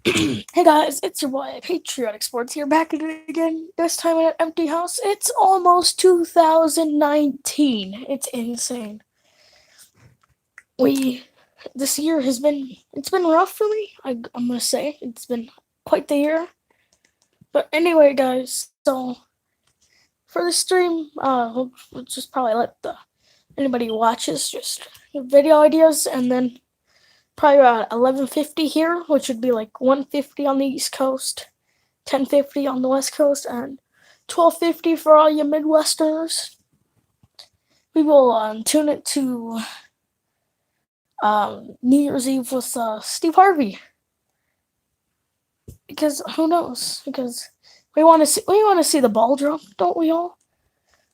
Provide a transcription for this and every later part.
Hey guys, it's your boy Patriotic Sports here, back at it again. This time in an empty house. It's almost 2019. It's insane. We this year it's been rough for me. I'm gonna say it's been quite the year. But anyway, guys, so for the stream, we'll just probably let the anybody who watches just give video ideas, and then probably about 11:50 here, which would be like 1:50 on the East Coast, 10:50 on the West Coast, and 12:50 for all you Midwesterners. We will tune it to New Year's Eve with Steve Harvey, because who knows? Because we want to see the ball drop, don't we all?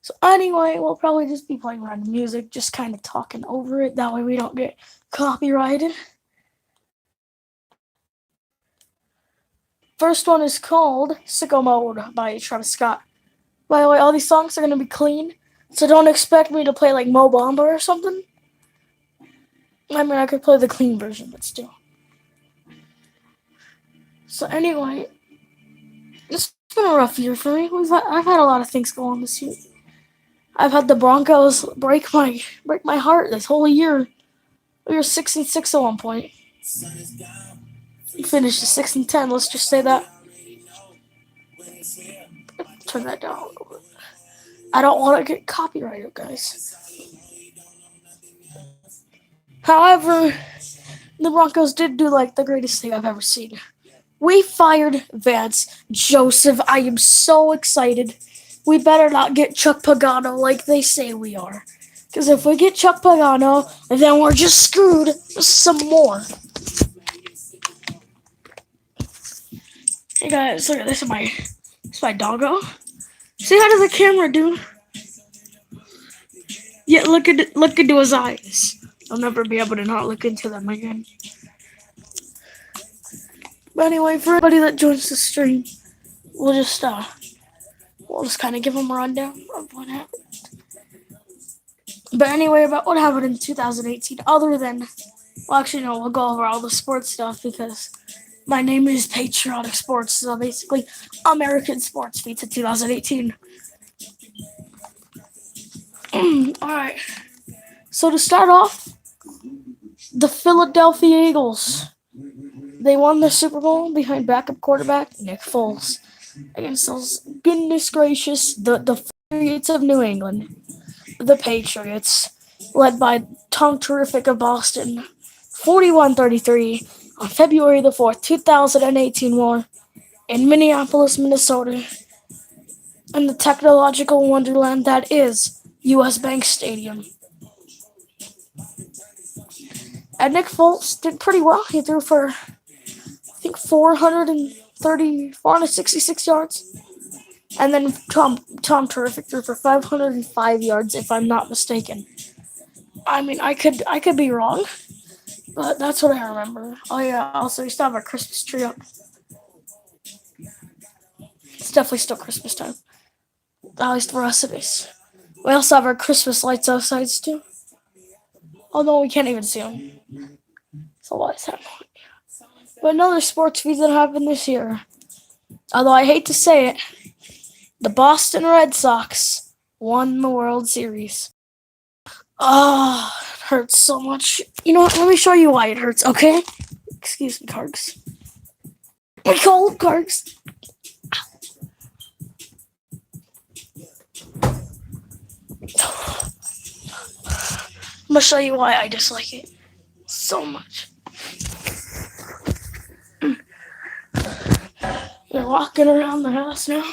So anyway, we'll probably just be playing random music, just kind of talking over it. That way we don't get copyrighted. First one is called Sicko Mode by Travis Scott. By the way, all these songs are going to be clean, so don't expect me to play like Mo Bamba or something. I mean, I could play the clean version, but still. So anyway, it's been a rough year for me. I've had a lot of things go on this year. I've had the Broncos break my heart this whole year. We were 6-6 at one point. We finished at 6-10. Let's just say that. Turn that down a little bit. I don't want to get copyrighted, guys. However, the Broncos did do like the greatest thing I've ever seen. We fired Vance Joseph. I am so excited. We better not get Chuck Pagano like they say we are. Because if we get Chuck Pagano, then we're just screwed some more. Hey guys, look at this. It's my doggo. See how does the camera do? Yeah, look into his eyes. I'll never be able to not look into them again. But anyway, for everybody that joins the stream, we'll just kind of give them a rundown of what happened. But anyway, about what happened in 2018, other than, well, actually, no, we'll go over all the sports stuff because my name is Patriotic Sports, so basically, American sports feats of 2018. Alright, so to start off, the Philadelphia Eagles. They won the Super Bowl behind backup quarterback Nick Foles against those, goodness gracious, the Patriots of New England. The Patriots, led by Tom Terrific of Boston, 41-33 on February the 4th, 2018 war in Minneapolis, Minnesota, in the technological wonderland that is U.S. Bank Stadium. And Nick Foles did pretty well. He threw for, I think, 466 yards. And then Tom Terrific threw for 505 yards, if I'm not mistaken. I mean, I could be wrong, but that's what I remember. Oh yeah, also we still have our Christmas tree up. It's definitely still Christmas time. At least for us it is. We also have our Christmas lights outside too. Although we can't even see them. So why is that? But another sports feat that happened this year. Although I hate to say it, the Boston Red Sox won the World Series. Oh, it hurts so much. You know what? Let me show you why it hurts, okay? Excuse me, Kargs. My cold, Kargs. I'm gonna show you why I dislike it so much. They're walking around the house now.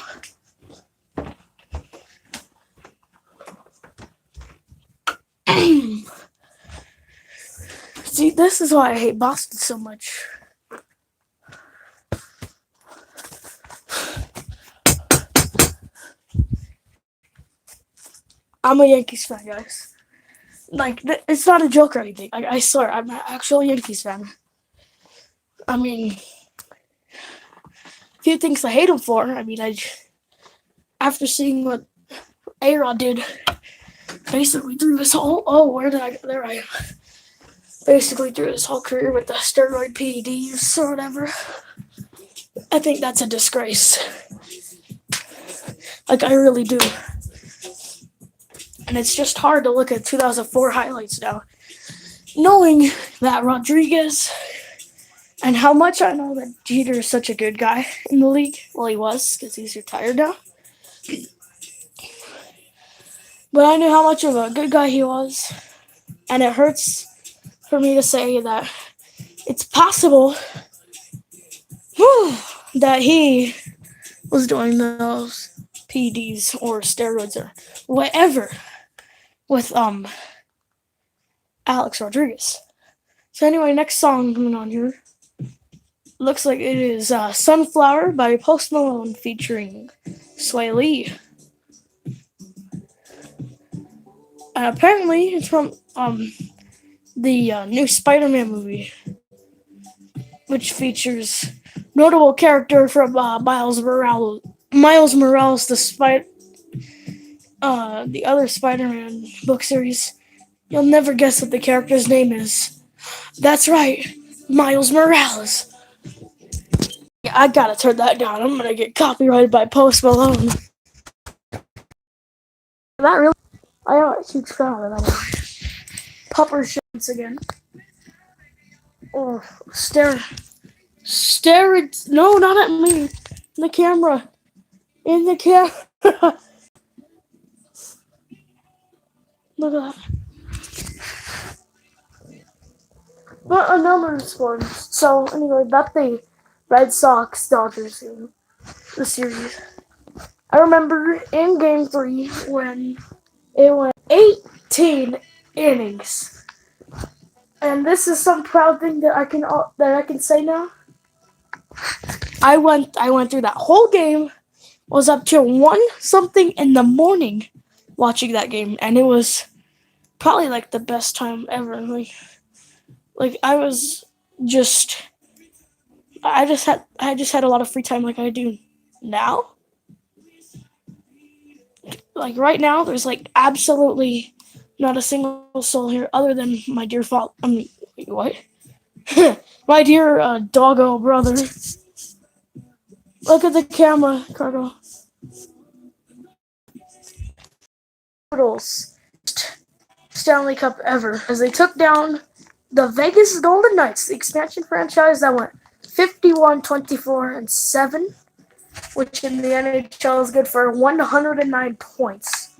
See, this is why I hate Boston so much. I'm a Yankees fan, guys. Like, it's not a joke or anything. I swear, I'm an actual Yankees fan. I mean, few things to hate him for. I mean, after seeing what A-Rod did, basically through his whole, there I am. Basically through his whole career with the steroid PEDs or whatever. I think that's a disgrace. Like, I really do. And it's just hard to look at 2004 highlights now, knowing that Rodriguez and how much I know that Jeter is such a good guy in the league. Well, he was, because he's retired now. But I knew how much of a good guy he was. And it hurts for me to say that it's possible that he was doing those PDs or steroids or whatever with Alex Rodriguez. So anyway, next song coming on here. Looks like it is Sunflower by Post Malone featuring Sway Lee. And apparently it's from the new Spider-Man movie, which features notable character from Miles Morales, the other Spider-Man book series. You'll never guess what the character's name is. That's right, Miles Morales. Yeah, I gotta turn that down. I'm gonna get copyrighted by Post Malone. That really, I am a huge fan of that one. Pupper shots again. Oh, stare it. No, not at me. In the camera. In the camera. Look at that. But another sport. So anyway, that's the Red Sox Dodgers game. The series. I remember in Game 3 when it went 18 innings, and this is some proud thing that I can say now. I went through that whole game. Was up till 1-something in the morning watching that game, and it was probably like the best time ever. Like I was just I just had a lot of free time like I do now. Like right now, there's like absolutely not a single soul here other than my dear father. Wait, what? My dear doggo brother. Look at the camera, Cargo. Turtles Stanley Cup ever as they took down the Vegas Golden Knights, the expansion franchise that went 51-24-7, which in the NHL is good for 109 points,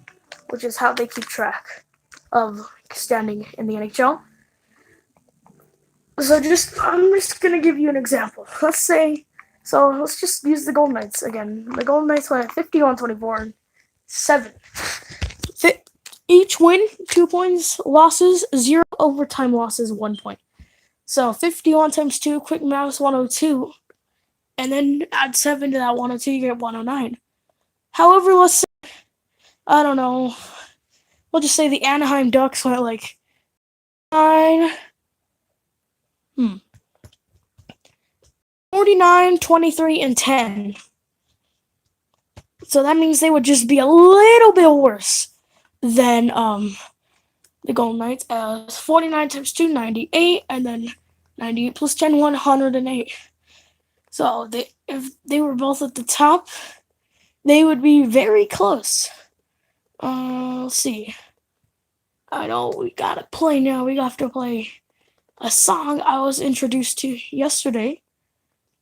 which is how they keep track of standing in the NHL. So I'm just gonna give you an example. Let's just use the Golden Knights again. The Golden Knights went 51-24-7. Each win, 2 points. Losses, 0. Overtime losses, 1 point. So 51 times 2, quick math, 102. And then add 7 to that 102, you get 109. However, let's say, I don't know, we'll just say the Anaheim Ducks went like 49, 23, and 10. So that means they would just be a little bit worse than the Golden Knights, as 49 times 2, 98, and then 98 plus 10, 108. So if they were both at the top, they would be very close. Let's see. I know we gotta play now. We have to play a song I was introduced to yesterday.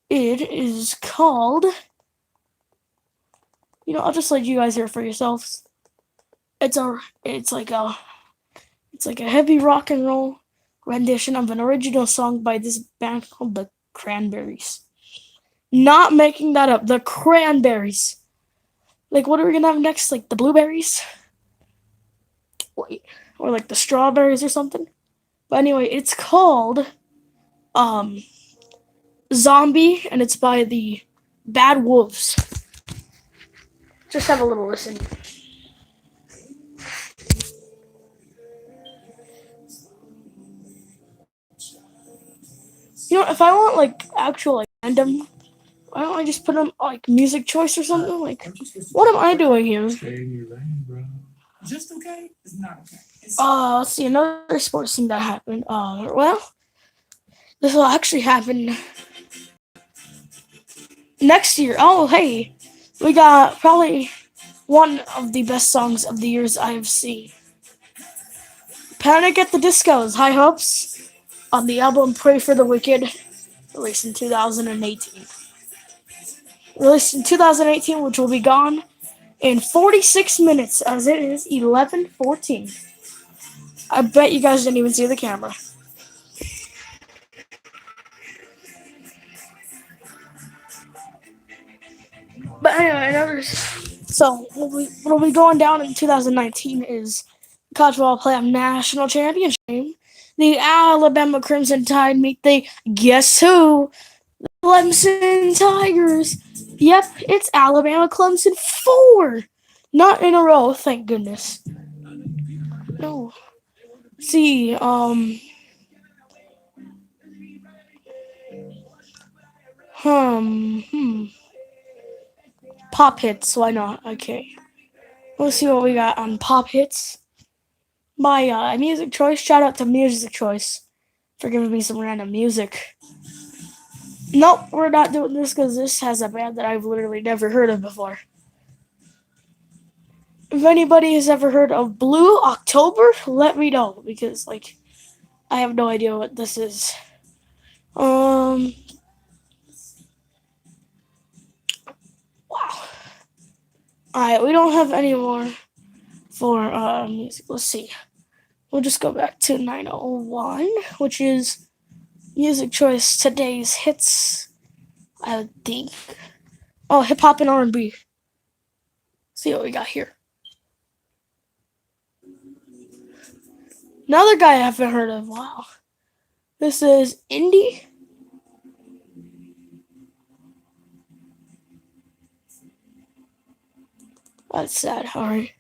It is called... I'll just let you guys hear it for yourselves. It's like a heavy rock and roll rendition of an original song by this band called the Cranberries. Not making that up. The Cranberries. Like, what are we gonna have next? Like the blueberries? Wait, or like the strawberries or something? But anyway, it's called Zombie, and it's by the Bad Wolves. Just have a little listen. If I want like actual like random, why don't I just put on like music choice or something? Like, what am I doing here? Just okay? It's not okay. Let's see, another sports thing that happened. Well, this will actually happen Next year, oh hey, we got probably one of the best songs of the years I have seen. Panic at the Disco's High Hopes on the album Pray for the Wicked, released in 2018. Released in 2018, which will be gone in 46 minutes as it is 11:14. I bet you guys didn't even see the camera. But anyway, so what'll be going down in 2019 is college football playoff national championship. The Alabama Crimson Tide meet the guess who? The Clemson Tigers. Yep, it's Alabama Clemson 4. Not in a row, thank goodness. No. See, Pop hits, why not? Okay. Let's see what we got on Pop Hits. My music choice. Shout out to Music Choice for giving me some random music. Nope, we're not doing this because this has a band that I've literally never heard of before. If anybody has ever heard of Blue October, let me know because I have no idea what this is. Wow. Alright, we don't have any more for music. Let's see. We'll just go back to 901, which is Music Choice today's hits, I think. Oh, hip hop and R&B. See what we got here. Another guy I haven't heard of. Wow. This is Indie. That's sad. Alright.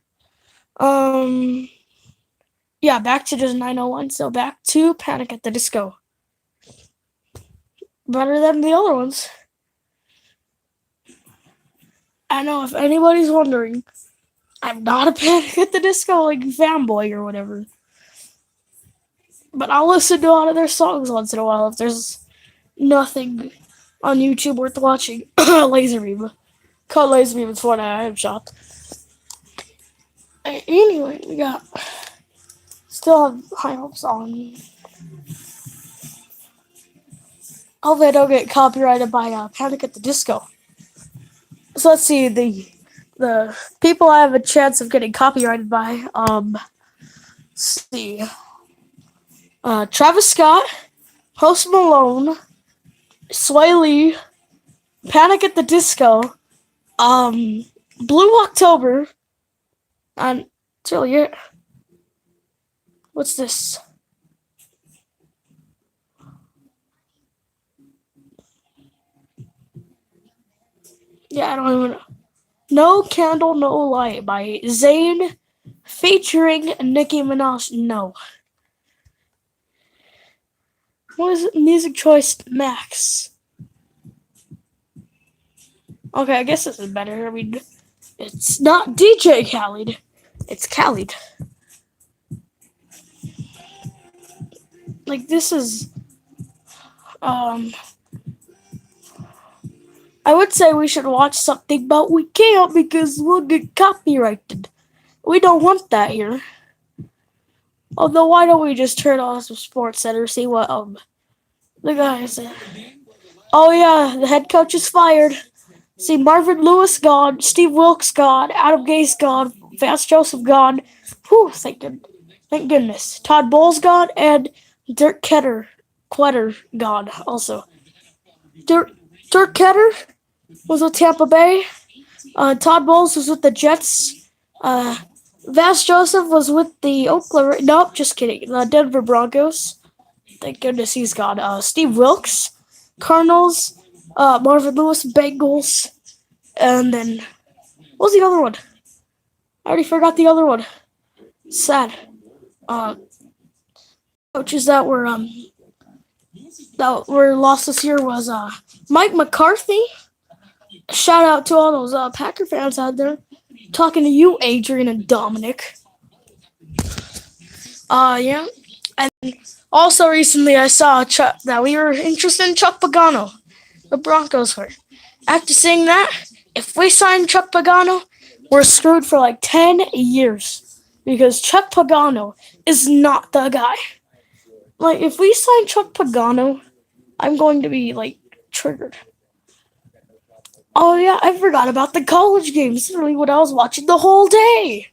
Yeah, back to just 901. So back to Panic at the Disco. Better than the other ones. I know if anybody's wondering, I'm not a Panic at the Disco fanboy or whatever. But I'll listen to a lot of their songs once in a while if there's nothing on YouTube worth watching. Laserbeam. Code Laserbeam is Fortnite. I am shocked. Anyway, we got still have high hopes on. Hopefully I don't get copyrighted by Panic at the Disco. So let's see the people I have a chance of getting copyrighted by. Let's see. Travis Scott, Post Malone, Sway Lee, Panic at the Disco, Blue October, and that's really it. What's this? Yeah, I don't even know. No Candle, No Light by Zayn featuring Nicki Minaj. No. What is it? Music Choice Max? Okay, I guess this is better. I mean, it's not DJ Khaled. It's Khaled. This is... I would say we should watch something, but we can't because we'll get copyrighted. We don't want that here. Although, why don't we just turn on some Sports Center, see what the guy said. Oh yeah, the head coach is fired. See, Marvin Lewis gone, Steve Wilkes gone, Adam Gase gone, Vance Joseph gone. Whew, thank goodness. Todd Bowles gone, and Dirk Ketter gone also. Dirk Ketter was with Tampa Bay. Todd Bowles was with the Jets. Vance Joseph was with the Oakland... Nope, just kidding. The Denver Broncos. Thank goodness he's gone. Steve Wilkes, Cardinals. Marvin Lewis, Bengals. And then... what was the other one? I already forgot the other one. Sad. Coaches that were lost this year was Mike McCarthy. Shout out to all those Packer fans out there. Talking to you, Adrian and Dominic. Yeah. And also recently I saw that we were interested in Chuck Pagano. The Broncos were. After seeing that, if we sign Chuck Pagano, we're screwed for like 10 years. Because Chuck Pagano is not the guy. Like, if we sign Chuck Pagano, I'm going to be, like, triggered. Oh, yeah, I forgot about the college games. Literally what I was watching the whole day.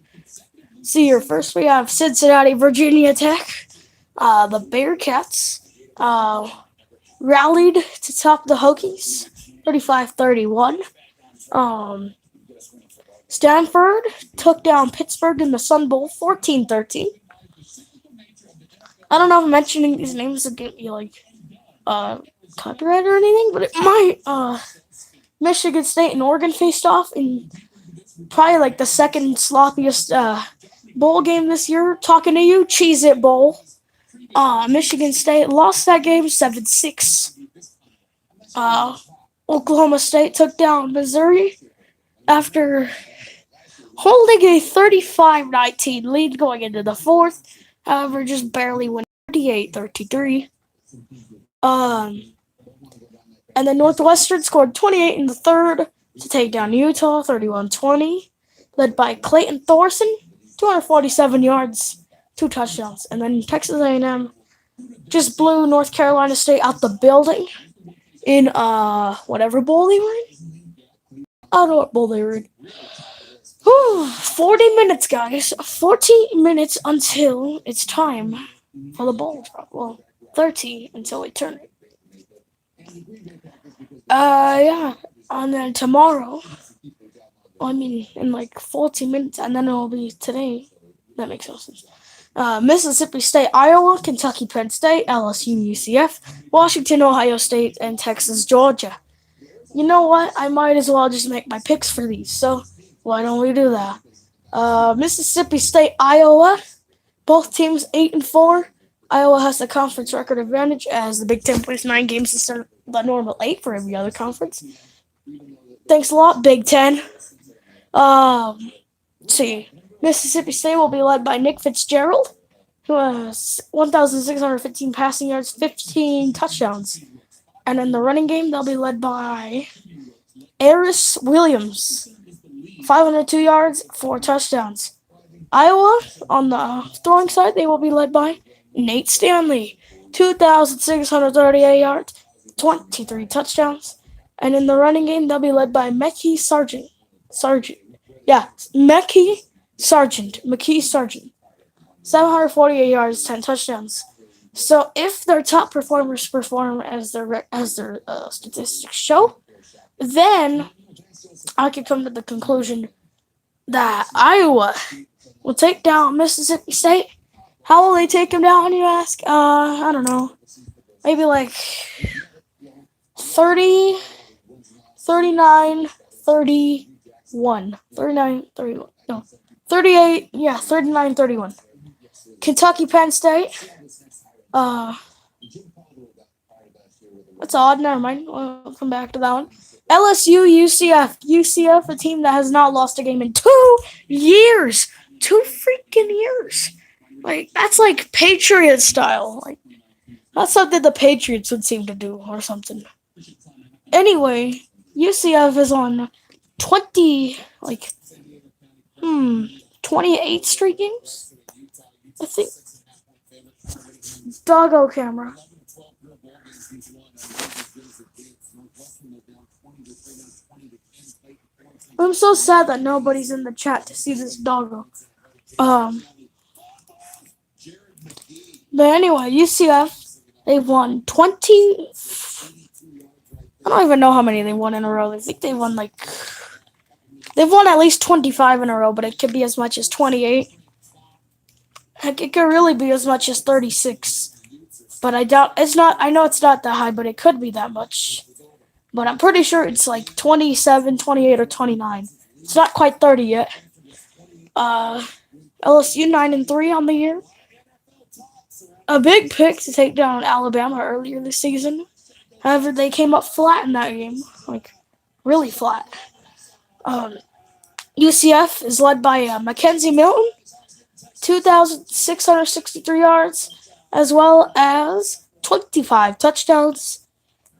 See here, first we have Cincinnati, Virginia Tech. The Bearcats rallied to top the Hokies, 35-31. Um, Stanford took down Pittsburgh in the Sun Bowl, 14-13. I don't know if mentioning these names will get me like copyright or anything, but it might. Michigan State and Oregon faced off in probably like the second sloppiest bowl game this year. Talking to you, Cheez It Bowl. Michigan State lost that game 7-6. Oklahoma State took down Missouri after holding a 35-19 lead going into the fourth. However, just barely won 38-33. And then Northwestern scored 28 in the third to take down Utah 31-20, led by Clayton Thorson, 247 yards, 2 touchdowns. And then Texas A&M just blew North Carolina State out the building in whatever bowl they were in. I don't know what bowl they were in. 40 minutes, guys. 40 minutes until it's time for the bowl drop. Well, 30 until we turn it. Yeah. And then tomorrow, in like 14 minutes, and then it'll be today. That makes no sense. Mississippi State, Iowa, Kentucky, Penn State, LSU, UCF, Washington, Ohio State, and Texas, Georgia. You know what? I might as well just make my picks for these. So why don't we do that? Mississippi State, Iowa. Both teams 8-4. Iowa has the conference record advantage as the Big Ten plays 9 games instead of the normal 8 for every other conference. Thanks a lot, Big Ten. Let's see. Mississippi State will be led by Nick Fitzgerald, who has 1,615 passing yards, 15 touchdowns. And in the running game, they'll be led by Aris Williams, 502 yards, 4 touchdowns. Iowa, on the throwing side, they will be led by Nate Stanley, 2,638 yards, 23 touchdowns. And in the running game, they'll be led by McKee Sargent. McKee Sargent. 748 yards, 10 touchdowns. So if their top performers perform as their statistics show, then I could come to the conclusion that Iowa will take down Mississippi State. How will they take them down, you ask? I don't know. Maybe like 30, 39, 31. 39, 31. No. 38, 39, 31. Kentucky, Penn State. That's odd. Never mind. We'll come back to that one. LSU, UCF. UCF, a team that has not lost a game in 2 years. 2 freaking years. Like, that's like Patriot style. Like, that's something the Patriots would seem to do or something. Anyway, UCF is on 28 straight games, I think. Doggo camera. I'm so sad that nobody's in the chat to see this doggo. But anyway, UCF, they've won 20. I don't even know how many they won in a row. I think they've won at least 25 in a row, but it could be as much as 28. Heck, it could really be as much as 36. But I doubt it's not. I know it's not that high, but it could be that much. But I'm pretty sure it's like 27, 28, or 29. It's not quite 30 yet. LSU 9-3 on the year. A big pick to take down Alabama earlier this season. However, they came up flat in that game, like really flat. UCF is led by Mackenzie Milton, 2,663 yards, as well as 25 touchdowns.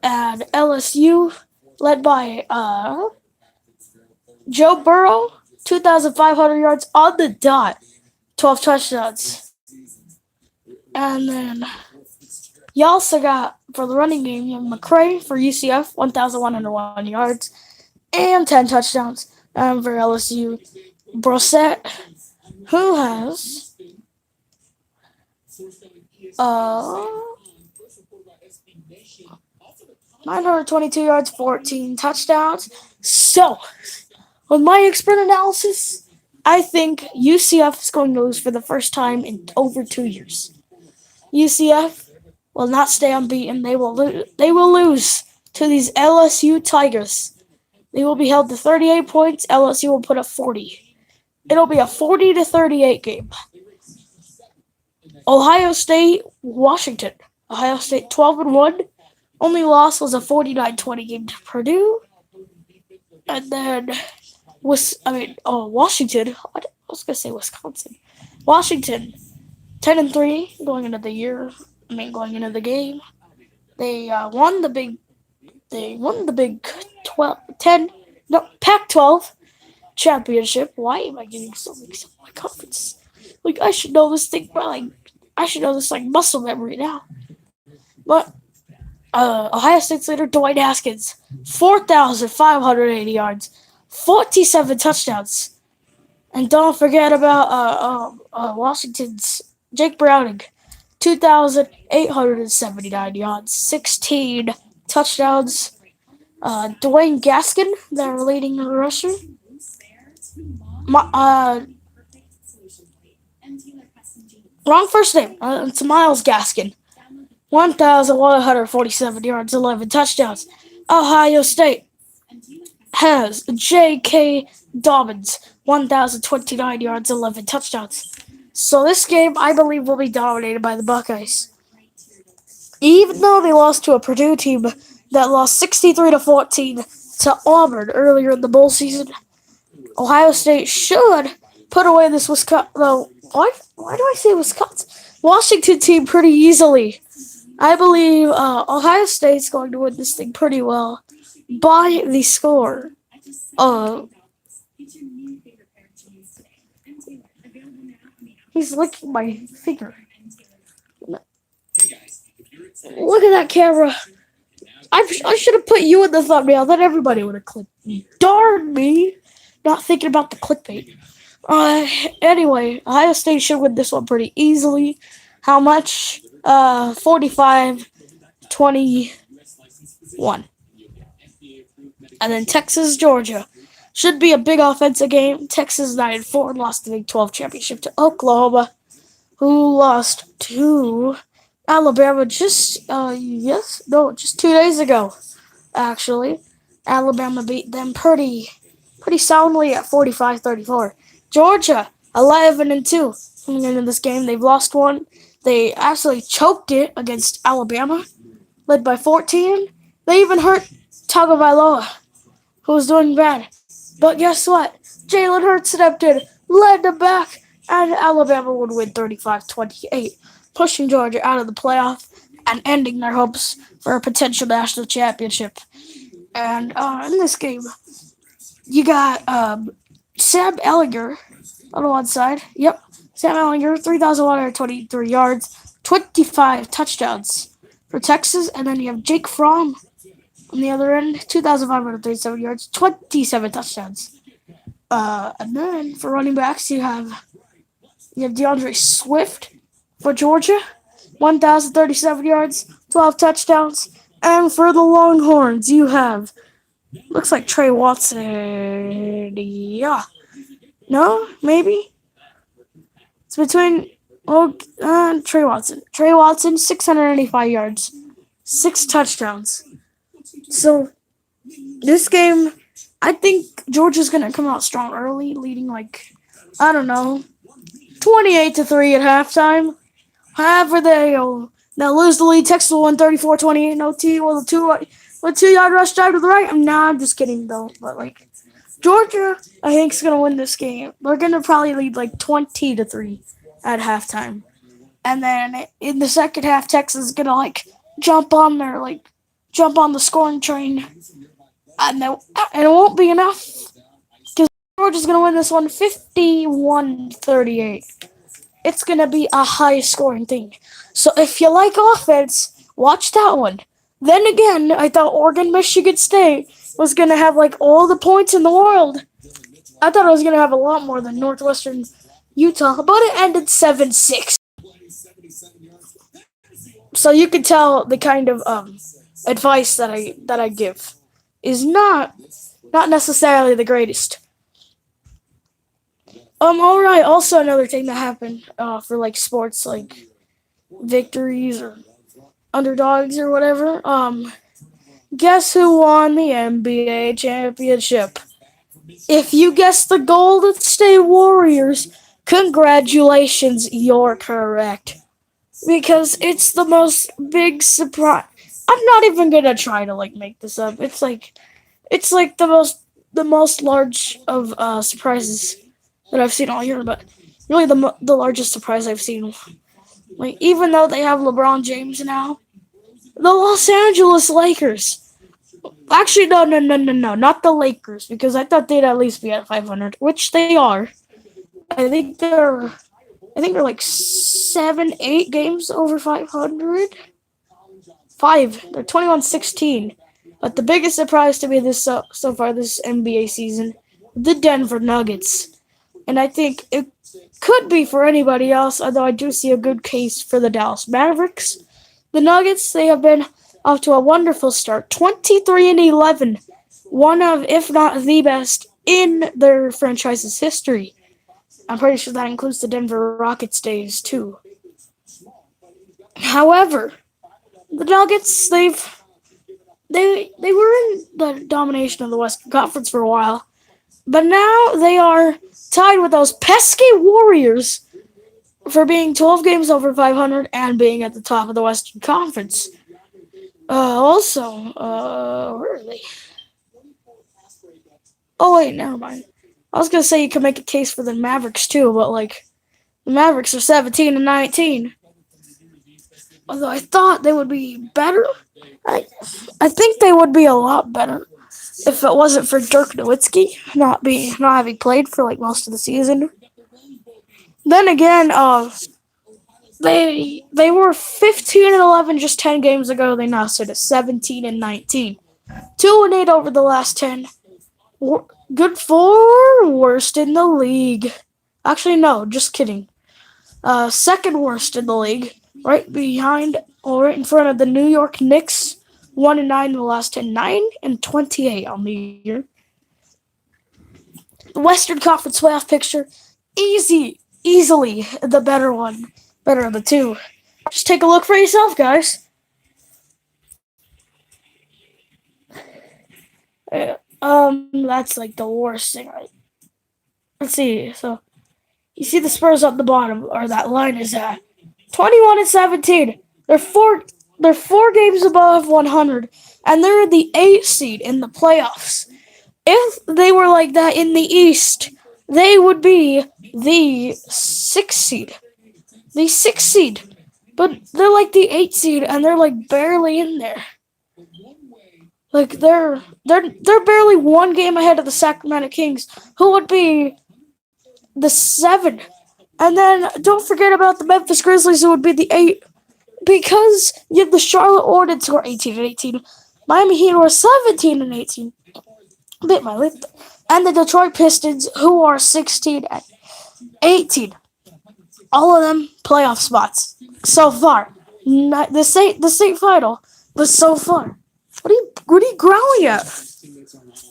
And LSU led by Joe Burrow, 2,500 yards on the dot, 12 touchdowns. And then you also got, for the running game, you have McCray for UCF, 1,101 yards and 10 touchdowns. And for LSU, Brissett, who has uh, 922 yards, 14 touchdowns. So, with my expert analysis, I think UCF is going to lose for the first time in over 2 years. UCF will not stay unbeaten. They will lose to these LSU Tigers. They will be held to 38 points. LSU will put up 40. It'll be a 40-38 game. Ohio State, Washington. Ohio State 12-1. Only loss was a 49-20 game to Purdue. And then Washington. I was gonna say Wisconsin. Washington 10-3 going into the year. Going into the game. They won the Big 12 Pac-12 championship. Why am I getting so mixed up my conference? Like I should know this thing, I should know this like muscle memory now. But Ohio State's leader Dwayne Haskins, 4,580 yards, 47 touchdowns, and don't forget about Washington's Jake Browning, 2,879 yards, 16 touchdowns. Dwayne Gaskin, their leading rusher. Wrong first name. It's Miles Gaskin. 1,147 yards, 11 touchdowns. Ohio State has J.K. Dobbins, 1,029 yards, 11 touchdowns. So this game, I believe, will be dominated by the Buckeyes. Even though they lost to a Purdue team that lost 63-14 to Auburn earlier in the bowl season, Ohio State should put away this Wisconsin. Why do I say Wisconsin? Washington team pretty easily. I believe Ohio State's going to win this thing pretty well by the score of. He's licking my finger. Look at that camera. I should have put you in the thumbnail. Then everybody would have clicked. Darn me. Not thinking about the clickbait. Anyway, Ohio State should win this one pretty easily. How much? 45-21. And then Texas, Georgia. Should be a big offensive game. Texas 9-4 lost the Big 12 championship to Oklahoma, who lost to Alabama just 2 days ago. Actually, Alabama beat them pretty soundly at 45-34. Georgia 11-2 coming into this game. They've lost one. They actually choked it against Alabama, led by 14. They even hurt Tagovailoa, who was doing bad. But guess what? Jalen Hurts stepped in, led them back, and Alabama would win 35-28, pushing Georgia out of the playoff and ending their hopes for a potential national championship. And in this game, you got Sam Ehlinger on one side. Yep, Sam Ehlinger, 3,123 yards, 25 touchdowns for Texas. And then you have Jake Fromm on the other end, 2,537 yards, 27 touchdowns. And then for running backs, you have DeAndre Swift for Georgia, 1,037 yards, 12 touchdowns. And for the Longhorns, you have, looks like Trey Watson. Yeah. No? Maybe? It's between Trey Watson. Trey Watson, 685 yards, 6 touchdowns. So, this game, I think Georgia's going to come out strong early, leading 28-3 at halftime. However, they'll lose the lead. Texas will win 34-28 in OT with a 2-yard rush drive to the right. I'm just kidding, though. But, Georgia, I think, is going to win this game. They're going to probably lead 20-3 at halftime. And then in the second half, Texas is going to jump on the scoring train And it won't be enough because Georgia's going to win this one 51-38. It's going to be a high scoring thing. So if you like offense, watch that one. Then again, I thought Oregon Michigan State was going to have like all the points in the world. I thought it was going to have a lot more than Northwestern Utah, but it ended 7-6. So you can tell the kind of advice that I give is not necessarily the greatest. All right. Also, another thing that happened for like sports, like victories or underdogs or whatever. Guess who won the NBA championship? If you guessed the Golden State Warriors, congratulations, you're correct. Because it's the most big surprise. I'm not even gonna try to like make this up. It's like the most large of surprises that I've seen all year, but really the largest surprise I've seen. Like even though they have LeBron James now, the Los Angeles Lakers. Actually, no, not the Lakers because I thought they'd at least be at 500, which they are. I think they're I think they're like 7, 8 games over 500. Five. They're 21-16. But the biggest surprise to me this so far this NBA season, the Denver Nuggets, and I think it could be for anybody else. Although I do see a good case for the Dallas Mavericks. The Nuggets, they have been off to a wonderful start, 23-11, one of, if not the best in their franchise's history. I'm pretty sure that includes the Denver Rockets days too. However, the Nuggets they were in the domination of the Western Conference for a while, but now they are tied with those pesky Warriors for being 12 games over 500 and being at the top of the Western Conference. Where are they? Oh wait, never mind. I was gonna say you could make a case for the Mavericks too, but like the Mavericks are 17-19. Although I thought they would be better. I I think they would be a lot better if it wasn't for Dirk Nowitzki not having played for like most of the season. Then again, they were 15-11 just 10 games ago. They now sit at 17-19, 2-8 over the last 10. Good for worst in the league. Actually, no, just kidding. Second worst in the league, right behind or right in front of the New York Knicks, 1-9 in the last 10, 9-28 on the year. The Western Conference playoff picture, easily the better of the two. Just take a look for yourself, guys. That's like the worst thing, right? Let's see. So you see the Spurs up the bottom, or that line is at 21-17. They're four games above 100, and they're the 8th seed in the playoffs. If they were like that in the East, they would be the 6th seed. The 6th seed. But they're like the 8th seed, and they're like barely in there. Like they're barely one game ahead of the Sacramento Kings, who would be the 7. And then don't forget about the Memphis Grizzlies, who would be the 8. Because you have the Charlotte Hornets, who are 18-18. Miami Heat, who are 17-18. Bit my lip. And the Detroit Pistons, who are 16-18. All of them playoff spots so far. The state final, but so far. What are you growling at?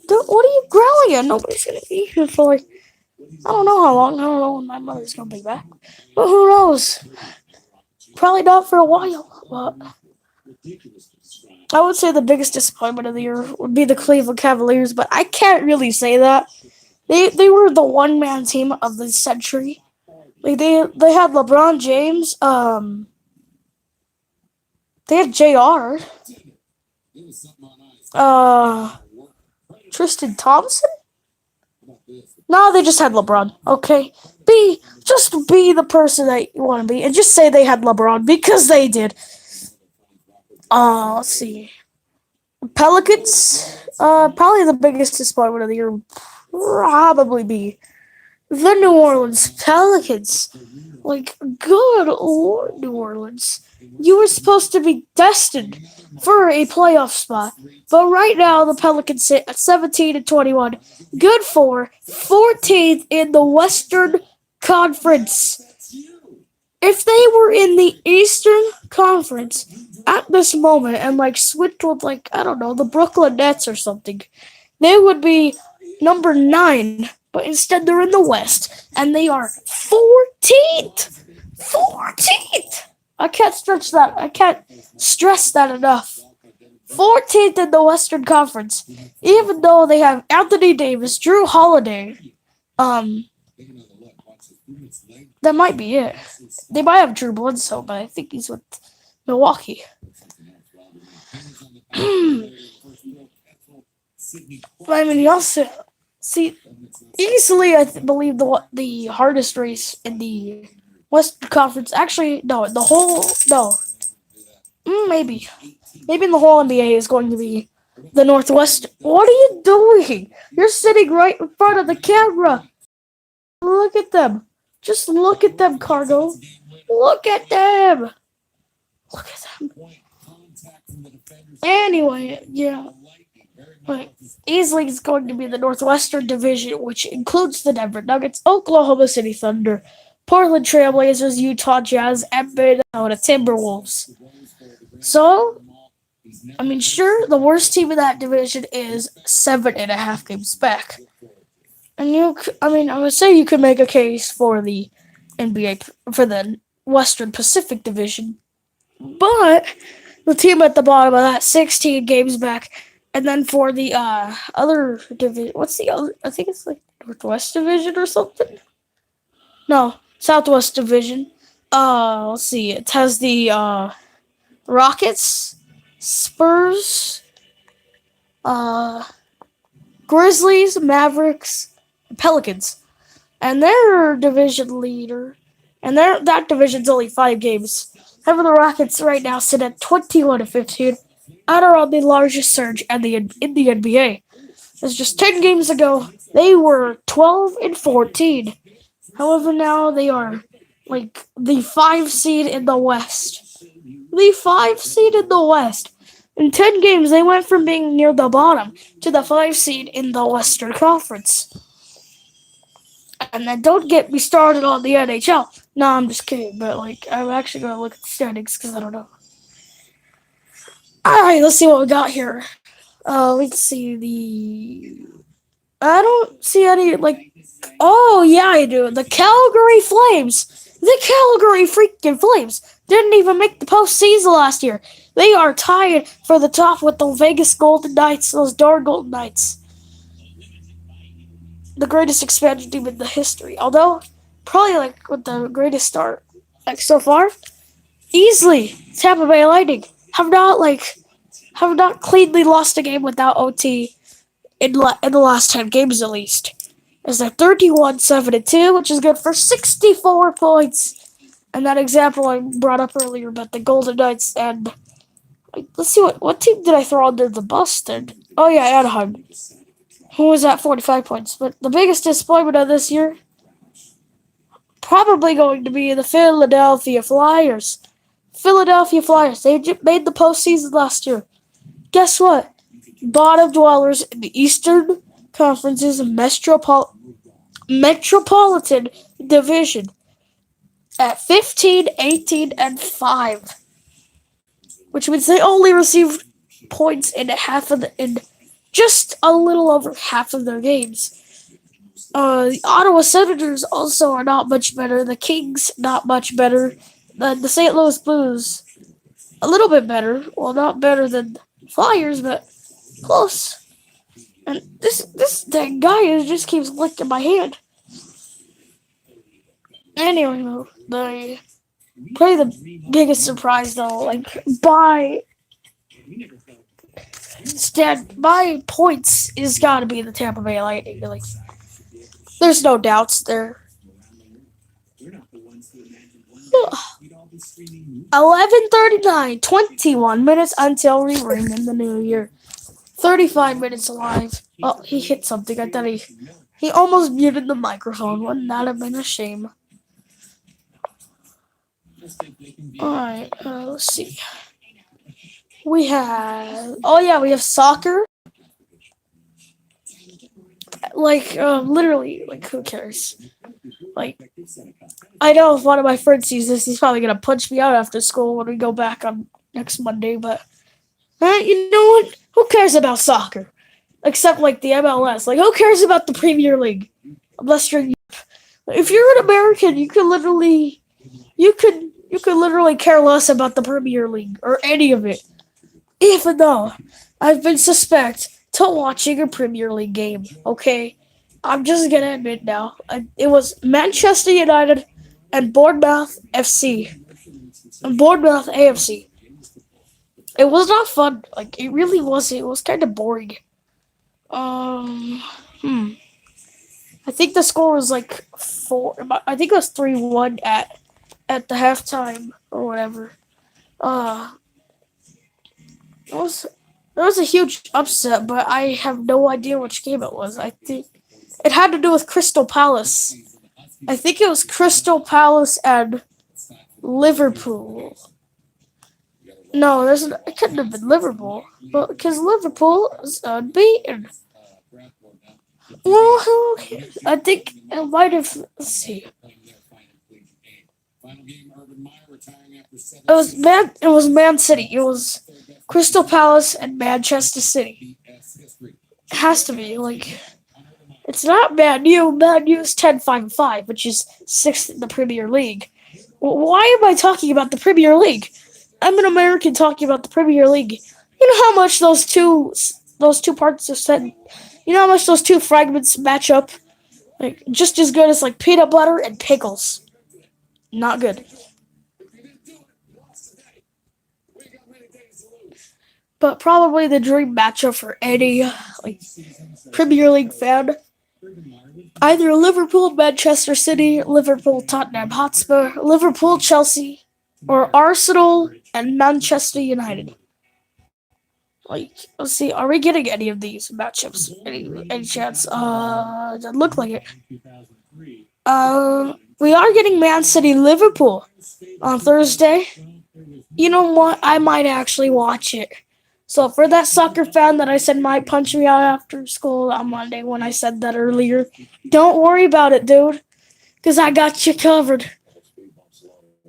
What are you growling at? Nobody's gonna be here for like I don't know how long. I don't know when my mother's gonna be back. But who knows? Probably not for a while. But I would say the biggest disappointment of the year would be the Cleveland Cavaliers, but I can't really say that. They were the one man team of the century. Like they had LeBron James, they had JR, Tristan Thompson? No, they just had LeBron. Okay. Be the person that you want to be and just say they had LeBron because they did. Let's see. Pelicans, Probably the biggest disappointment of the year would probably be the New Orleans Pelicans. Like, good lord, New Orleans. You were supposed to be destined for a playoff spot. But right now, the Pelicans sit at 17 and 21. Good for 14th in the Western Conference. If they were in the Eastern Conference at this moment and like switched with like I don't know the Brooklyn Nets or something, they would be number 9. But instead they're in the West and they are 14th. 14th. I can't stress that enough. 14th in the Western Conference, even though they have Anthony Davis, Drew Holiday. Um, that might be it. They might have Drew Bledsoe, but I think he's with Milwaukee. I mean, you also see easily. Believe the hardest race in the Western Conference. Actually, no, the whole no, maybe in the whole NBA is going to be the Northwest. What are you doing? You're sitting right in front of the camera. Look at them. Just look at them, Cargo. Look at them. Look at them. Anyway, yeah. But easily it's going to be the Northwestern Division, which includes the Denver Nuggets, Oklahoma City Thunder, Portland Trailblazers, Utah Jazz, and Minnesota Timberwolves. So, I mean, sure, the worst team in that division is 7.5 games back. And I would say you could make a case for the NBA, for the Western Pacific Division. But the team at the bottom of that 16 games back. And then for the other division, what's the other? I think it's like Northwest Division or something. No, Southwest Division. Let's see. It has the Rockets, Spurs, uh, Grizzlies, Mavericks, Pelicans, and their division leader, and that division's only 5 games. However, the Rockets right now sit at 21 and 15, and are on the largest surge in the NBA. As just 10 games ago, they were 12 and 14. However, now they are like the 5 seed in the West. The 5 seed in the West. In 10 games, they went from being near the bottom to the 5 seed in the Western Conference. And then don't get me started on the NHL. No, I'm just kidding. But like, I'm actually going to look at the standings because I don't know. All right, let's see what we got here. Let's see I don't see any like. Oh yeah, I do. The Calgary Flames. The Calgary freaking Flames didn't even make the postseason last year. They are tied for the top with the Vegas Golden Knights. Those darn Golden Knights. The greatest expansion team in the history. Although, probably like with the greatest start like so far. Easily, Tampa Bay Lightning have not cleanly lost a game without OT in the last 10 games at least. As they're 31-7-2, which is good for 64 points. And that example I brought up earlier about the Golden Knights and let's see what team did I throw under the bus then? Oh yeah, Anaheim. Who was at 45 points. But the biggest disappointment of this year probably going to be the Philadelphia Flyers. Philadelphia Flyers. They made the postseason last year. Guess what? Bottom dwellers in the Eastern Conference's Metropolitan Division at 15, 18, and 5. Which means they only received points in just a little over half of their games. The Ottawa Senators also are not much better. The Kings, not much better. The St. Louis Blues, a little bit better. Well, not better than Flyers, but close. And this dang guy just keeps licking my hand. Anyway, probably the biggest surprise though, like by points, is got to be the Tampa Bay Lightning. Like, there's no doubts there. 11:39, 21 minutes until we ring in the new year. 35 minutes live. Oh, he hit something. I thought he almost muted the microphone. Wouldn't that have been a shame? Alright, let's see. We have... Oh yeah, we have soccer. Like, literally, like, who cares? Like, I know if one of my friends sees this, he's probably gonna punch me out after school when we go back on next Monday, but... you know what? Who cares about soccer? Except, like, the MLS. Like, who cares about the Premier League? Unless you're... If you're an American, you could literally... You could literally care less about the Premier League or any of it. Even though I've been suspect to watching a Premier League game, okay? I'm just gonna admit now. It was Manchester United and Bournemouth FC. And Bournemouth AFC. It was not fun. Like, it really wasn't. It was kind of boring. I think the score was like 4. I think it was 3-1 at the halftime or whatever. It was a huge upset, but I have no idea which game it was. I think it had to do with Crystal Palace. I think it was Crystal Palace and Liverpool. No, it couldn't have been Liverpool, but because Liverpool is unbeaten. Well, I think it might have. Let's see. It was Man City. It was Crystal Palace and Manchester City. It has to be like. It's not Man U. Man U's 10-5-5, which is 6th in the Premier League. Why am I talking about the Premier League? I'm an American talking about the Premier League. You know how much those two parts are said. You know how much those two fragments match up? Like, just as good as like peanut butter and pickles. Not good. But probably the dream matchup for any like Premier League fan. Either Liverpool, Manchester City, Liverpool, Tottenham Hotspur, Liverpool, Chelsea, or Arsenal and Manchester United. Like, let's see, are we getting any of these matchups? Any chance? Doesn't look like it. We are getting Man City Liverpool on Thursday. You know what? I might actually watch it. So for that soccer fan that I said might punch me out after school on Monday when I said that earlier, don't worry about it, dude. Because I got you covered.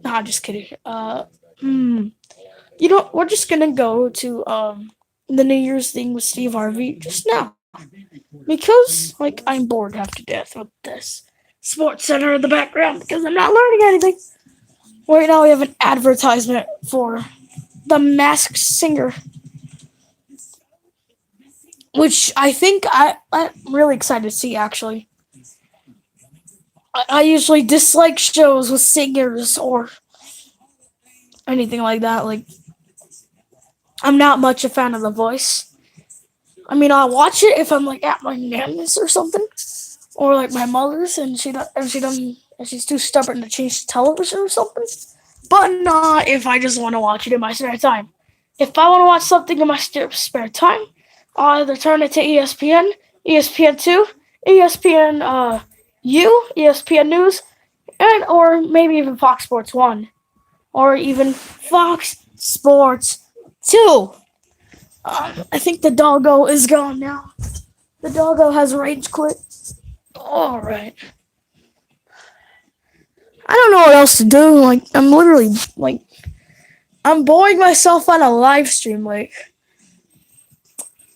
Nah, I'm just kidding. You know, we're just gonna go to the New Year's thing with Steve Harvey just now. Because, like, I'm bored half to death with this Sports Center in the background because I'm not learning anything. Right now we have an advertisement for The Masked Singer. Which I think I'm really excited to see, actually. I usually dislike shows with singers or anything like that. Like, I'm not much a fan of The Voice. I mean, I'll watch it if I'm like at my nanny's or something, or like my mother's, and she's too stubborn to change the television or something. But not if I just want to watch it in my spare time. If I want to watch something in my spare time, I'll either turn it to ESPN, ESPN2, ESPN ESPN News, and or maybe even Fox Sports 1, or even Fox Sports 2. I think the doggo is gone now. The doggo has rage quit. All right. I don't know what else to do. Like, I'm literally like, I'm boring myself on a live stream. Like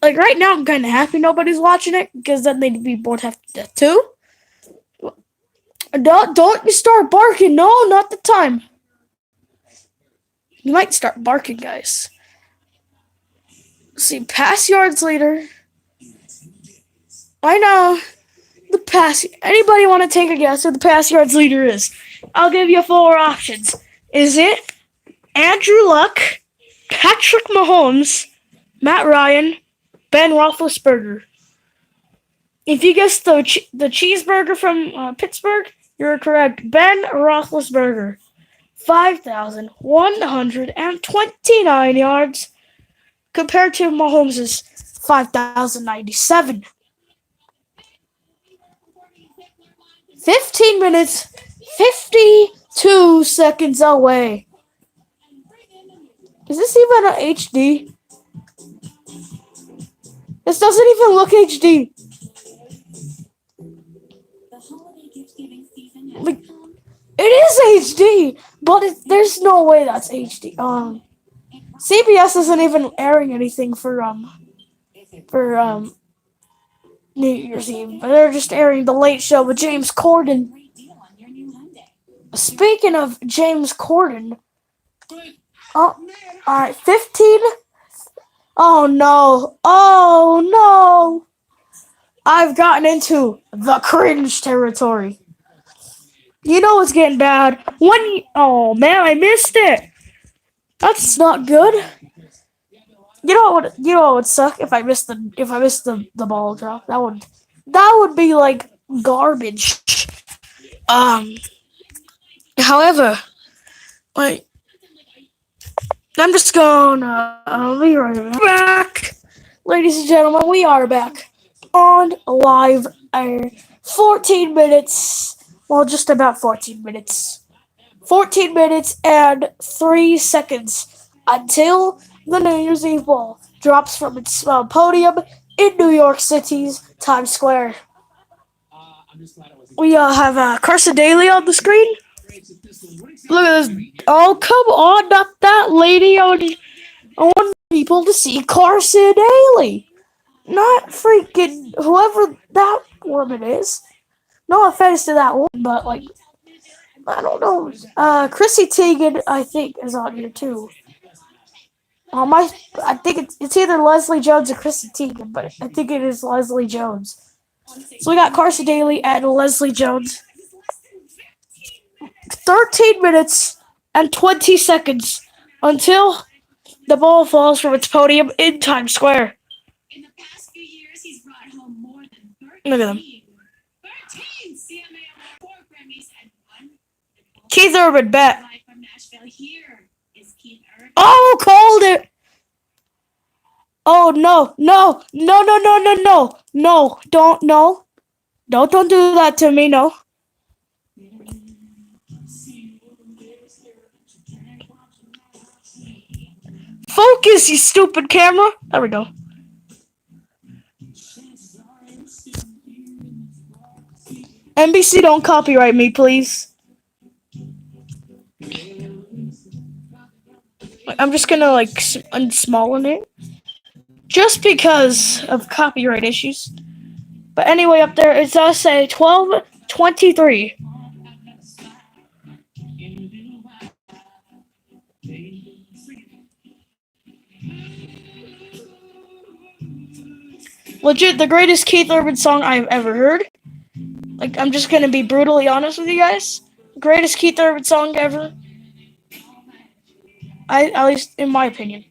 right now, I'm kind of happy nobody's watching it because then they'd be bored half to death too. Don't you start barking? No, not the time. You might start barking, guys. See, pass yards leader. I know the pass. Anybody want to take a guess who the pass yards leader is? I'll give you 4 options. Is it Andrew Luck, Patrick Mahomes, Matt Ryan, Ben Roethlisberger? If you guessed the cheeseburger from Pittsburgh, you're correct. Ben Roethlisberger, 5,129 yards compared to Mahomes' 5,097. 15 minutes, 52 seconds away. Is this even an HD? This doesn't even look HD. Like, it is HD, but there's no way that's HD. CBS isn't even airing anything for New Year's Eve, but they're just airing the Late Show with James Corden. Speaking of James Corden, oh, all right, 15. Oh no! I've gotten into the cringe territory. You know it's getting bad oh man, I missed it. That's not good. You know what would suck if I missed the ball drop. That would be like garbage. However, like I'm just gonna be right back. Ladies and gentlemen, we are back on live air. 14 minutes. Well, just about 14 minutes. 14 minutes and 3 seconds until the New Year's Eve ball drops from its podium in New York City's Times Square. We have Carson Daly on the screen. Look at this. Oh, come on, not that lady. I want people to see Carson Daly. Not freaking whoever that woman is. No offense to that woman, but like, I don't know. Chrissy Teigen, I think, is on here too. I think it's either Leslie Jones or Chrissy Teigen, but I think it is Leslie Jones. So we got Carson Daly and Leslie Jones. 13 minutes and 20 seconds until the ball falls from its podium in Times Square. Look at them. Keith Urban, bet. Oh, called it. Oh, no. No, don't, no. Don't do that to me, no. Focus, you stupid camera. There we go. NBC, don't copyright me, please. I'm just gonna like unsmallen it, just because of copyright issues. But anyway, up there it does say 12:23. Legit, the greatest Keith Urban song I've ever heard. Like, I'm just gonna be brutally honest with you guys. Greatest Keith Urban song ever. At least in my opinion.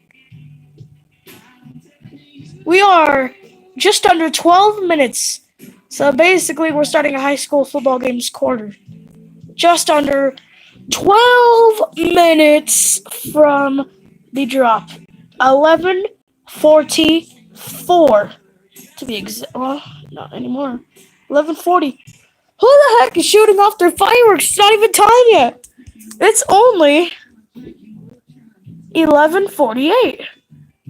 We are just under 12 minutes. So basically, we're starting a high school football game's quarter. Just under 12 minutes from the drop. 11:44 to be exact. Well, not anymore. 11:40. Who the heck is shooting off their fireworks? It's not even time yet. It's only 11:48.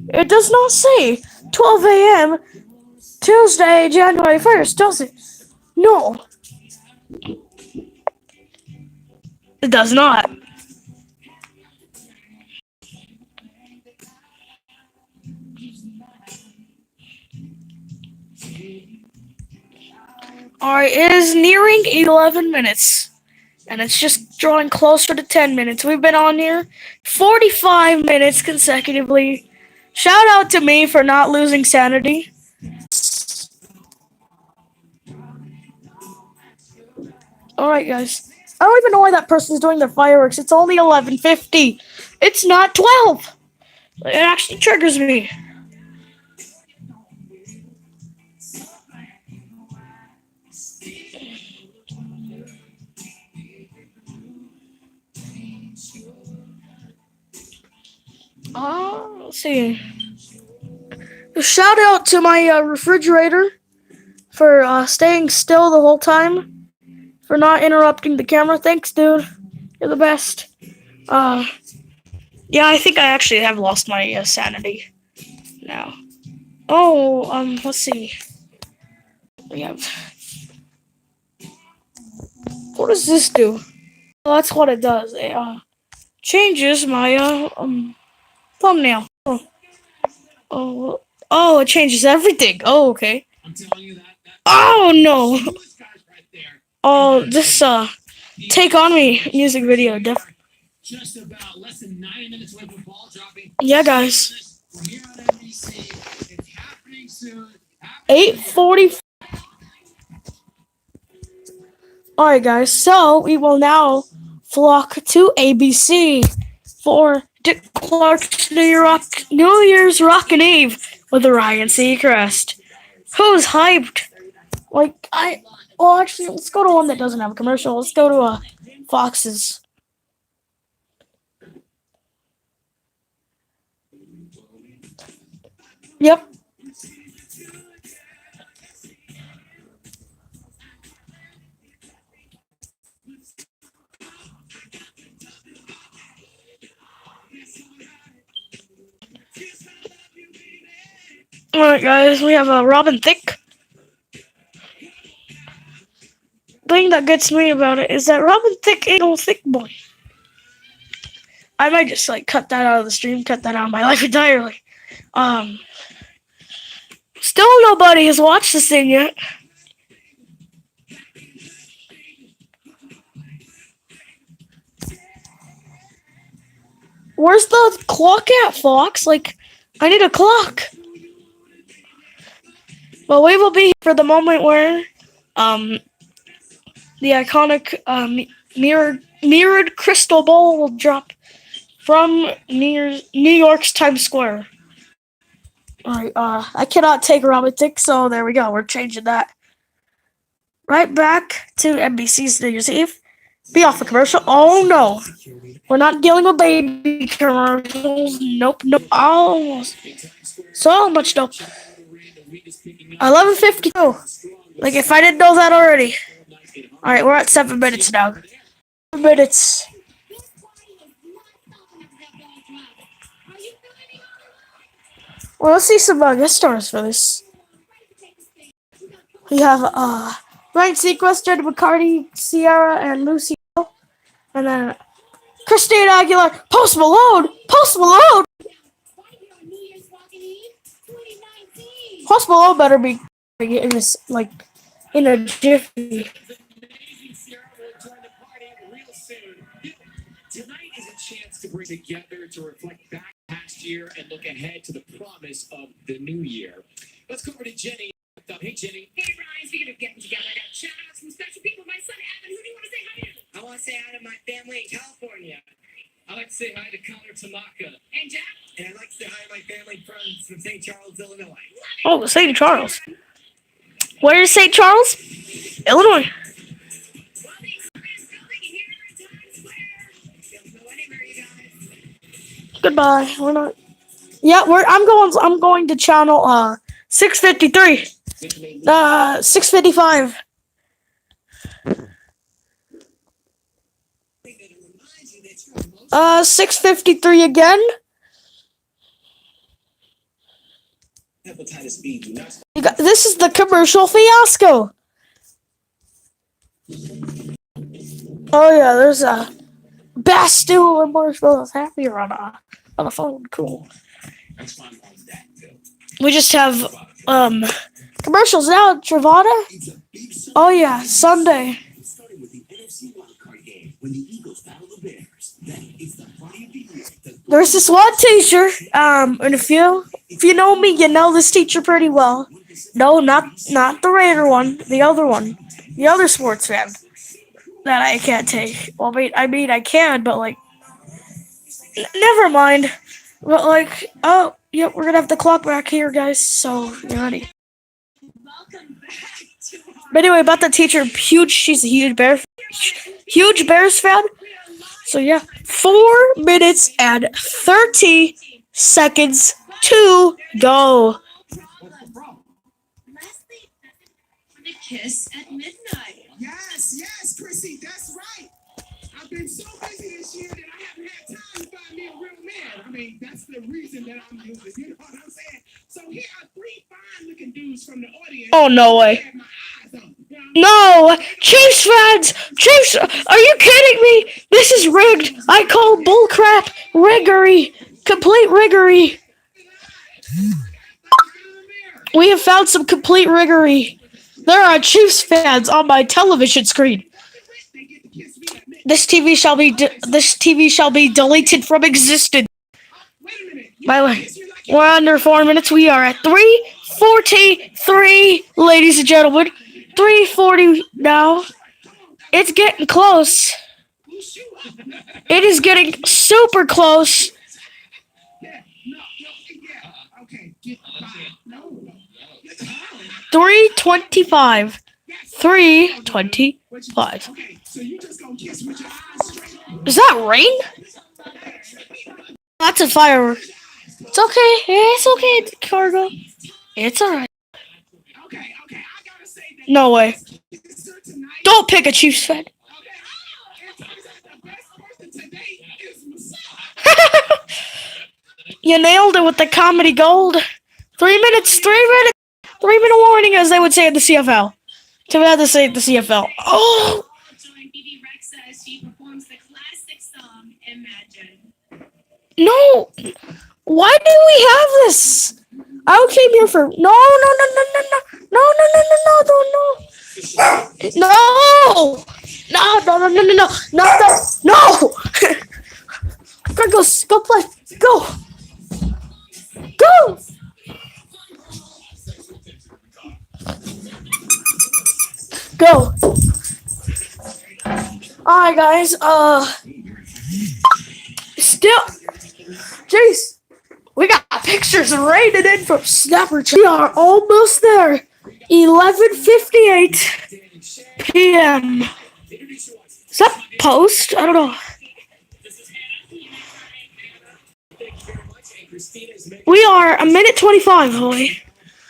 It does not say 12 a.m. Tuesday, January 1st, does it? No. It does not. Alright, it is nearing 11 minutes. And it's just drawing closer to 10 minutes. We've been on here 45 minutes consecutively. Shout out to me for not losing sanity. Alright, guys. I don't even know why that person's doing their fireworks. It's only 11:50. It's not 12. It actually triggers me. Let's see. shout out to my refrigerator for staying still the whole time, for not interrupting the camera. Thanks, dude. You're the best. Yeah, I think I actually have lost my sanity now. Oh, let's see. We have. What does this do? Oh, that's what it does. It changes my thumbnail. Oh, it changes everything. Oh, okay. Oh no. Oh, this Take On Me music video. Just about less than 9 minutes away from ball dropping. Yeah, guys. Here on NBC, it's happening soon. 8:40. All right, guys. So we will now flock to ABC for Dick Clark's New Year's Rockin' Eve with Ryan Seacrest. Who's hyped? Actually, let's go to one that doesn't have a commercial. Let's go to Fox's. Yep. Alright, guys, we have Robin Thicke. The thing that gets me about it is that Robin Thicke ain't no thick boy. I might just cut that out of the stream, cut that out of my life entirely. Still nobody has watched this thing yet. Where's the clock at, Fox? I need a clock. Well, we will be here for the moment where the iconic mirrored crystal ball will drop from New York's Times Square. Alright, I cannot take Robin Thicke, so there we go. We're changing that. Right back to NBC's New Year's Eve. Be off the commercial. Oh no. We're not dealing with baby commercials. Nope. Almost. So much dope. 11:52. If I didn't know that already. Alright, we're at 7 minutes now. 7 minutes. Well, let's see some guest stars for this. We have Ryan Seacrest, Jenna McCarthy, Sierra, and Lucy. And then Christina Aguilera, Post Malone! Post Malone better be in this, in a jiffy. Tonight is a chance to bring together to reflect back past year and look ahead to the promise of the new year. Let's go over to Jenny. Hey, Jenny. Hey, Ryan. Speaking of getting together, I got shout outs from special people. My son, Evan. Who do you want to say hi to? I want to say hi to my family in California. I'd like to say hi to Connor Tamaka. And Jack. And I'd like to say hi to my family friends from St. Charles, Illinois. Oh, St. Charles. Where is St. Charles? Illinois. Goodbye. We're not. Yeah, I'm going to channel 653. 655. Uh, 653 again. Hepatitis B. This is the commercial fiasco. Oh yeah, there's a Bastille and Marshmallows happier on a phone. Cool. We just have commercials now. Travada. Oh yeah, Sunday. There's this one teacher, and if you know me, you know this teacher pretty well. No, not the Raider one, the other one, the other sports fan that I can't take. Well, I mean I can, but never mind. But oh, yep, we're gonna have the clock back here, guys. So you ready? But anyway, about the teacher, she's a huge Bears fan. So yeah, 4 minutes and 30 seconds to go. kiss at midnight. Yes, Chrissy, that's right. I've been so busy this year that I haven't had time to find me a real man. I mean, that's the reason that I'm losing. You know what I'm saying? So here are 3 fine-looking dudes from the audience. Oh, no way. I had my eyes on. You know what I'm No! Chiefs fans! Chiefs! Are you kidding me? This is rigged! I call bullcrap riggery! Complete riggery! We have found some complete riggery. There are Chiefs fans on my television screen. They get to kiss me at midnight. This TV shall be deleted from existence. Wait a minute. You By the way, kiss me like we're under 4 minutes. We are at 3:43, ladies and gentlemen. 3:40 now. It's getting close. you shoot up. It is getting super close. Yeah, yeah. Okay, get by. No. 3:25. 3:25. Okay, so you just gonna kiss with your eyes straight on. Is that rain? That's a firework. It's okay. It's okay, cargo. It's alright. Okay, I gotta say that No way. kisser tonight. Don't pick a Chiefs fan. Okay, it turns out the best person today is Messiah. You nailed it with the comedy gold. 3 minutes. 3 minutes. 3-minute warning, as they would say in the CFL. To have to say it in the CFL. Oh! Join BB Rexa as she performs the classic song Imagine. No! Why do we have this? I came here for no. Not that. No! Go play. Go! Go! Alright, guys. Still. Jeez. We got pictures rated in from Snapchat. We are almost there. 11:58 p.m. Is that post? I don't know. We are a minute 25 away.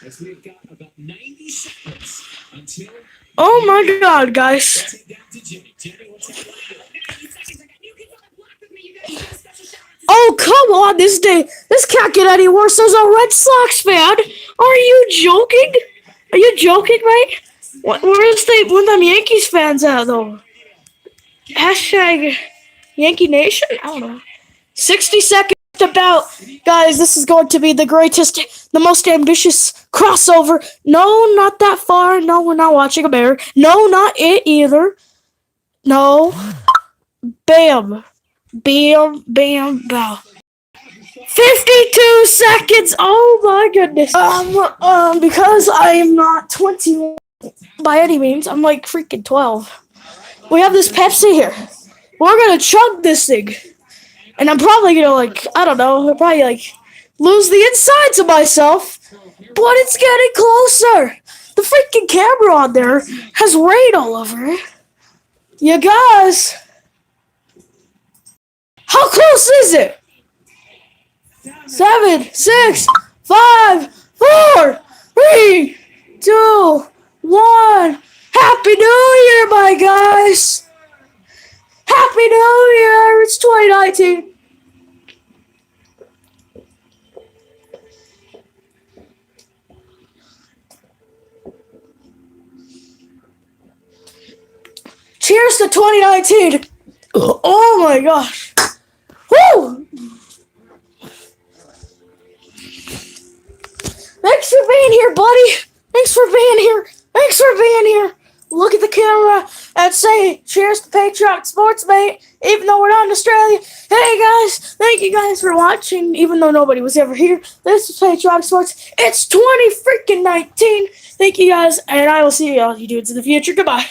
As we've got about 90 seconds until Oh my god, guys. let's head down to Jenny. Jenny, what's that like? 90 seconds. I got you keep on the block with me. You guys get a special shout out to Oh, come on, this can't get any worse. There's a Red Sox fan. Are you joking? Are you joking, right? Where's them Yankees fans at, though? Hashtag Yankee Nation? I don't know. 60 seconds about. Guys, this is going to be the greatest, the most ambitious crossover. No, not that far. No, we're not watching a bear. No, not it either. No. Bam. Bam, bam, bow. 52 seconds. Oh my goodness. Because I am not 21 by any means. I'm like freaking 12. We have this Pepsi here. We're gonna chug this thing. And I'm probably gonna I don't know, I'll probably lose the insides of myself. But it's getting closer. The freaking camera on there has rain all over it. You guys. How close is it? 7, 6, 5, 4, 3, 2, 1. Happy New Year, my guys! Happy New Year! It's 2019. Cheers to 2019. Oh my gosh. Woo! Thanks for being here, buddy. Thanks for being here. Look at the camera and say cheers to Patriotic Sports, mate. Even though we're not in Australia. Hey, guys. Thank you guys for watching. Even though nobody was ever here. This is Patriotic Sports. It's 20 freaking 19. Thank you guys. And I will see all you dudes in the future. Goodbye.